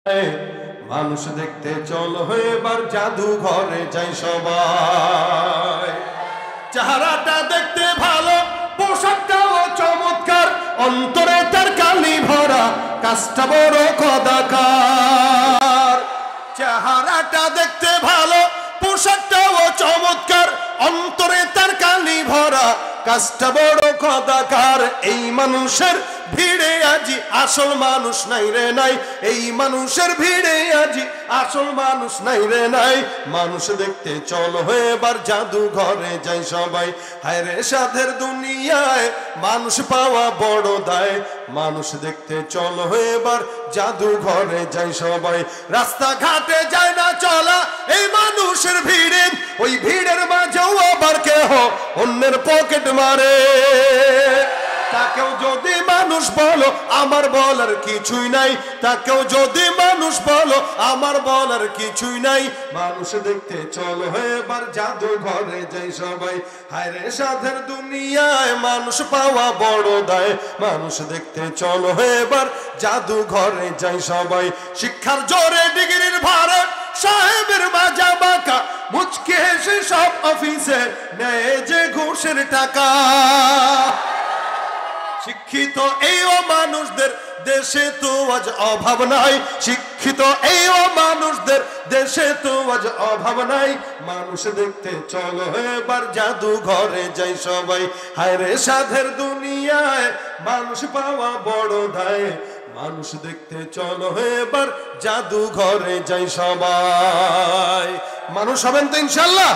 মানুষ দেখতে চলো এবার জাদুঘরে যাই সবাই। চেহারাটা দেখতে ভালো, পোশাকটাও চমৎকার, অন্তরে তার কালি ভরা, কাজটা বড় কদাকার। চেহারাটা দেখতে ভালো, পোশাকটাও চমৎকার, অন্তরে তার কালি ভরা, কাজটা বড় কদাকার। এই মানুষের ভিড়ে আজি আসল মানুষ নাই রে নাই, এই মানুষের ভিড়ে আজি আসল মানুষ নাই রে নাই। মানুষ দেখতে চলো এবার জাদুঘরে যাই সবাই। হায় রে সাধের দুনিয়ায় মানুষ পাওয়া বড় দায়, মানুষ দেখতে চলো এবার জাদুঘরে যাই সবাই। রাস্তাঘাটে যায় না চলা এই মানুষের ভিড়ে, ওই ভিড়ের মাঝেও আবার কেহ অন্যের পকেট মারে। তাকেও যদি মানুষ বলো আমার বলার কিছুই নাই, তাকেও যদি মানুষ বলো আমার বলার কিছুই নাই। মানুষ দেখতে চলো এবার জাদুঘরে যাই সবাই। হায় রে সাধের দুনিয়ায় মানুষ পাওয়া বড় দায়, মানুষ দেখতে চলো এবার জাদুঘরে যাই সবাই। শিক্ষার জোরে ডিগ্রির ভারে সাহেবের মাজা বাঁকা, মুচকে হেসে সব অফিসে নেয় যে ঘুষের টাকা। শিক্ষিত এই ও মানুষদের দেশে তো আজ অভাব নাই, শিক্ষিত এই ও মানুষদের দেশে তো আজ অভাব নাই। মানুষ দেখতে চলো এবার জাদুঘরে যাই সবাই। হায় রে সাধের দুনিয়ায় মানুষ পাওয়া বড় দায়, মানুষ দেখতে চলো এবার জাদুঘরে যাই সবাই। মানুষ হবেন তো ইনশাআল্লাহ।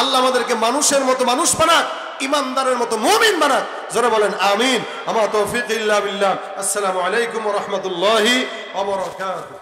আল্লাহ আমাদেরকে মানুষের মতো মানুষ বানাক, ইমানদারের মতো মুমিন বানাক। জোরে বলেন আমিন। আমা তৌফিক ইল্লা বিল্লাহ। আসসালামু আলাইকুম ওয়া রাহমাতুল্লাহি ওয়া বারাকাতুহু।